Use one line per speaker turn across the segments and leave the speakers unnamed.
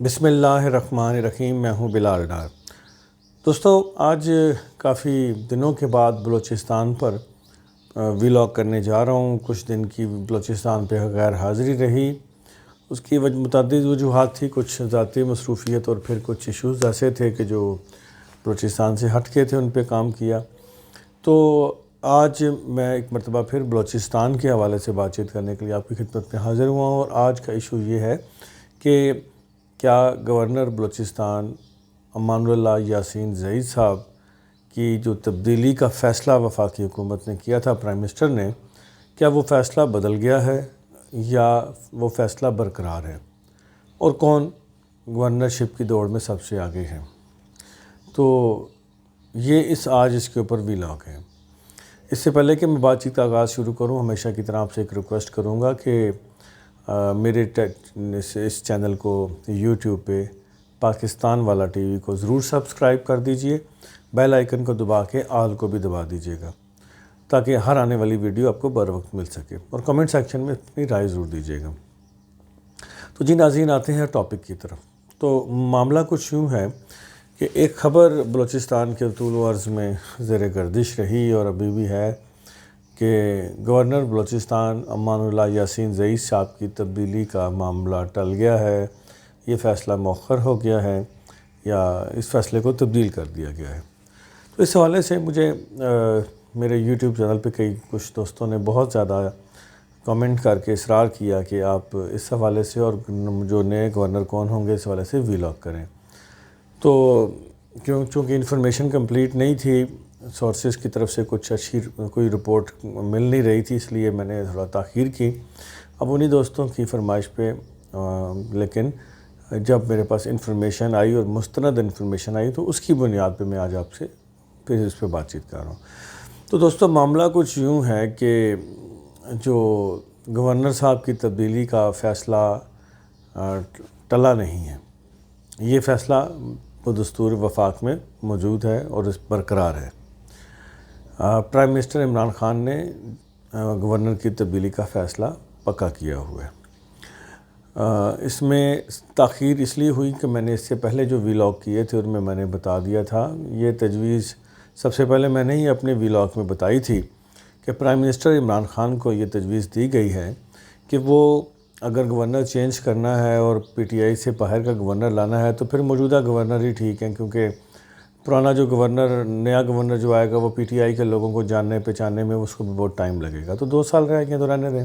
بسم اللہ الرحمن الرحیم۔ میں ہوں بلال ڈار۔ دوستو، آج کافی دنوں کے بعد بلوچستان پر ویلاگ کرنے جا رہا ہوں۔ کچھ دن کی بلوچستان پہ غیر حاضری رہی، اس کی متعدد وجوہات تھی، کچھ ذاتی مصروفیت اور پھر کچھ ایشوز ایسے تھے کہ جو بلوچستان سے ہٹ کے تھے، ان پہ کام کیا۔ تو آج میں ایک مرتبہ پھر بلوچستان کے حوالے سے بات چیت کرنے کے لیے آپ کی خدمت میں حاضر ہوا ہوں، اور آج کا ایشو یہ ہے کہ کیا گورنر بلوچستان امان اللہ یاسین زئی صاحب کی جو تبدیلی کا فیصلہ وفاقی حکومت نے کیا تھا، پرائم منسٹر نے، کیا وہ فیصلہ بدل گیا ہے یا وہ فیصلہ برقرار ہے، اور کون گورنرشپ کی دوڑ میں سب سے آگے ہیں؟ تو یہ آج اس کے اوپر ویلاگ ہے۔ اس سے پہلے کہ میں بات چیت کا آغاز شروع کروں، ہمیشہ کی طرح آپ سے ایک ریکویسٹ کروں گا کہ میرے اس چینل کو یوٹیوب پہ پاکستان والا ٹی وی کو ضرور سبسکرائب کر دیجئے، بیل آئیکن کو دبا کے آل کو بھی دبا دیجئے گا تاکہ ہر آنے والی ویڈیو آپ کو بر وقت مل سکے، اور کمنٹ سیکشن میں اپنی رائے ضرور دیجئے گا۔ تو جی ناظرین، آتے ہیں ٹاپک کی طرف۔ تو معاملہ کچھ یوں ہے کہ ایک خبر بلوچستان کے طول و عرض میں زیر گردش رہی اور ابھی بھی ہے کہ گورنر بلوچستان امان اللہ یاسین زئی صاحب کی تبدیلی کا معاملہ ٹل گیا ہے، یہ فیصلہ مؤخر ہو گیا ہے یا اس فیصلے کو تبدیل کر دیا گیا ہے۔ تو اس حوالے سے مجھے میرے یوٹیوب چینل پہ کچھ دوستوں نے بہت زیادہ کمنٹ کر کے اصرار کیا کہ آپ اس حوالے سے اور جو نئے گورنر کون ہوں گے اس حوالے سے ویلاگ کریں۔ تو چونکہ انفارمیشن کمپلیٹ نہیں تھی، سورسز کی طرف سے کچھ اچھی کوئی رپورٹ مل نہیں رہی تھی، اس لیے میں نے تھوڑا تاخیر کی۔ اب انہی دوستوں کی فرمائش پہ لیکن جب میرے پاس انفارمیشن آئی اور مستند انفارمیشن آئی تو اس کی بنیاد پہ میں آج آپ سے پھر اس پہ بات چیت کر رہا ہوں۔ تو دوستو، معاملہ کچھ یوں ہے کہ جو گورنر صاحب کی تبدیلی کا فیصلہ ٹلا نہیں ہے، یہ فیصلہ بدستور وفاق میں موجود ہے اور اس برقرار ہے۔ پرائم منسٹر عمران خان نے گورنر کی تبدیلی کا فیصلہ پکا کیا ہوا ہے۔ اس میں تاخیر اس لیے ہوئی کہ میں نے اس سے پہلے جو ویلاگ کیے تھے ان میں نے بتا دیا تھا، یہ تجویز سب سے پہلے میں نے ہی اپنے ویلاگ میں بتائی تھی کہ پرائم منسٹر عمران خان کو یہ تجویز دی گئی ہے کہ وہ اگر گورنر چینج کرنا ہے اور پی ٹی آئی سے باہر کا گورنر لانا ہے تو پھر موجودہ گورنر ہی ٹھیک ہے، کیونکہ پرانا جو گورنر، نیا گورنر جو آئے گا وہ پی ٹی آئی کے لوگوں کو جاننے پہچاننے میں اس کو بھی بہت ٹائم لگے گا، تو 2 سال رہ گئے تو رہنے دیں۔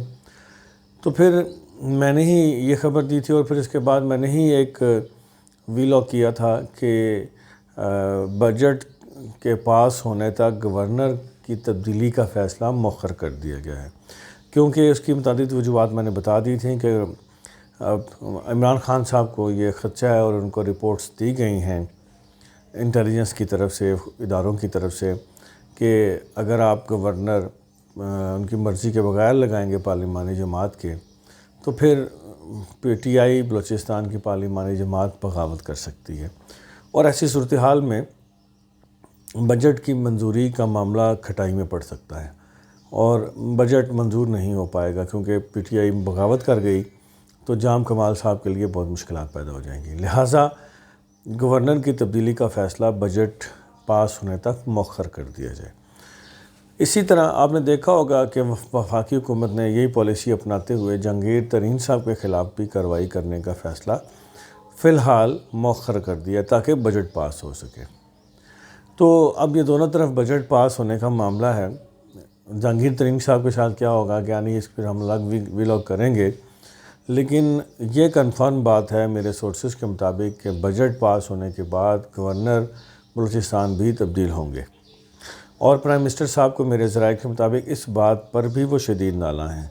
تو پھر میں نے ہی یہ خبر دی تھی، اور پھر اس کے بعد میں نے ہی ایک ویلاگ کیا تھا کہ بجٹ کے پاس ہونے تک گورنر کی تبدیلی کا فیصلہ مؤخر کر دیا گیا ہے، کیونکہ اس کی متعدد وجوہات میں نے بتا دی تھیں کہ عمران خان صاحب کو یہ خدشہ ہے اور ان کو رپورٹس دی گئی ہیں انٹیلیجنس کی طرف سے، اداروں کی طرف سے، کہ اگر آپ گورنر ان کی مرضی کے بغیر لگائیں گے پارلیمانی جماعت کے تو پھر پی ٹی آئی بلوچستان کی پارلیمانی جماعت بغاوت کر سکتی ہے، اور ایسی صورتحال میں بجٹ کی منظوری کا معاملہ کھٹائی میں پڑ سکتا ہے اور بجٹ منظور نہیں ہو پائے گا، کیونکہ پی ٹی آئی بغاوت کر گئی تو جام کمال صاحب کے لیے بہت مشکلات پیدا ہو جائیں گی۔ لہٰذا گورنر کی تبدیلی کا فیصلہ بجٹ پاس ہونے تک مؤخر کر دیا جائے۔ اسی طرح آپ نے دیکھا ہوگا کہ وفاقی حکومت نے یہی پالیسی اپناتے ہوئے جہانگیر ترین صاحب کے خلاف بھی کارروائی کرنے کا فیصلہ فی الحال مؤخر کر دیا تاکہ بجٹ پاس ہو سکے۔ تو اب یہ دونوں طرف بجٹ پاس ہونے کا معاملہ ہے۔ جہانگیر ترین صاحب کے ساتھ کیا ہوگا کیا نہیں، اس پر ہم الگ ویلاگ کریں گے، لیکن یہ کنفرم بات ہے میرے سورسز کے مطابق کہ بجٹ پاس ہونے کے بعد گورنر بلوچستان بھی تبدیل ہوں گے، اور پرائم منسٹر صاحب کو میرے ذرائع کے مطابق اس بات پر بھی وہ شدید نالاں ہیں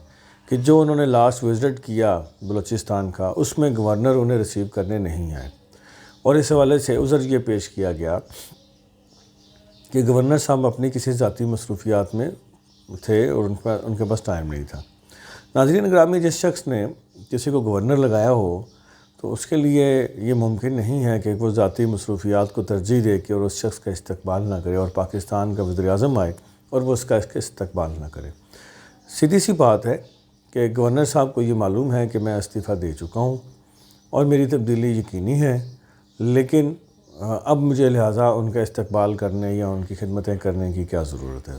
کہ جو انہوں نے لاسٹ وزٹ کیا بلوچستان کا، اس میں گورنر انہیں ریسیو کرنے نہیں آئے، اور اس حوالے سے عذر یہ پیش کیا گیا کہ گورنر صاحب اپنی کسی ذاتی مصروفیات میں تھے اور ان کے پاس ٹائم نہیں تھا۔ ناظرین گرامی، جس شخص نے کسی کو گورنر لگایا ہو تو اس کے لیے یہ ممکن نہیں ہے کہ وہ ذاتی مصروفیات کو ترجیح دے کے اور اس شخص کا استقبال نہ کرے، اور پاکستان کا وزیر اعظم آئے اور وہ اس کا استقبال نہ کرے۔ سیدھی سی بات ہے کہ گورنر صاحب کو یہ معلوم ہے کہ میں استعفیٰ دے چکا ہوں، اور میری تبدیلی یقینی ہے، لیکن اب مجھے لہٰذا ان کا استقبال کرنے یا ان کی خدمتیں کرنے کی کیا ضرورت ہے۔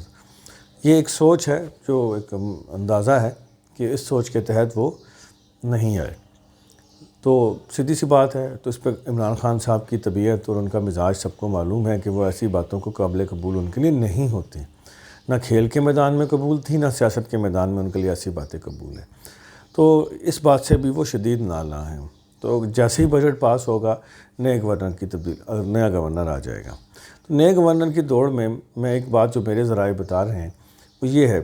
یہ ایک سوچ ہے، جو ایک اندازہ ہے کہ اس سوچ کے تحت وہ نہیں آئے۔ تو سیدھی سی بات ہے، تو اس پہ عمران خان صاحب کی طبیعت اور ان کا مزاج سب کو معلوم ہے کہ وہ ایسی باتوں کو قابل قبول ان کے لیے نہیں ہوتی۔ نہ کھیل کے میدان میں قبول تھی، نہ سیاست کے میدان میں ان کے لیے ایسی باتیں قبول ہیں۔ تو اس بات سے بھی وہ شدید نالاں ہیں۔ تو جیسے ہی بجٹ پاس ہوگا، نئے گورنر آ جائے گا۔ تو نئے گورنر کی دوڑ میں ایک بات جو میرے ذرائع بتا رہے ہیں وہ یہ ہے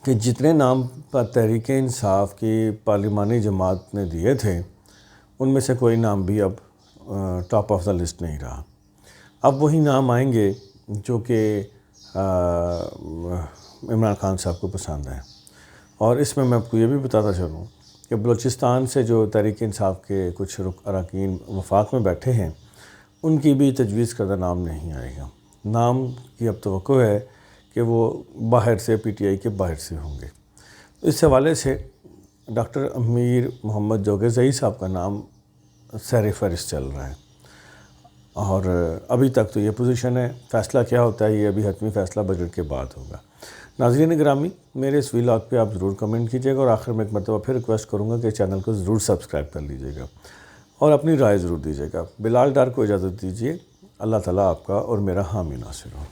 کہ جتنے نام تحریک انصاف کی پارلیمانی جماعت نے دیے تھے، ان میں سے کوئی نام بھی اب ٹاپ آف دا لسٹ نہیں رہا۔ اب وہی نام آئیں گے جو کہ عمران خان صاحب کو پسند ہیں۔ اور اس میں آپ کو یہ بھی بتاتا چلوں کہ بلوچستان سے جو تحریک انصاف کے کچھ اراکین وفاق میں بیٹھے ہیں، ان کی بھی تجویز کردہ نام نہیں آئے گا۔ نام کی اب توقع ہے کہ وہ باہر سے، پی ٹی آئی کے باہر سے ہوں گے۔ اس حوالے سے ڈاکٹر امیر محمد جوگرزئی صاحب کا نام سیر فہرست چل رہا ہے، اور ابھی تک تو یہ پوزیشن ہے۔ فیصلہ کیا ہوتا ہے، یہ ابھی حتمی فیصلہ بجٹ کے بعد ہوگا۔ ناظرین گرامی، میرے اس ویلاگ پہ آپ ضرور کمنٹ کیجیے گا، اور آخر میں ایک مرتبہ پھر ریکویسٹ کروں گا کہ چینل کو ضرور سبسکرائب کر لیجیے گا اور اپنی رائے ضرور دیجیے گا۔ بلال ڈار کو اجازت دیجیے۔ اللہ تعالیٰ آپ کا اور میرا حامی ناصر ہو۔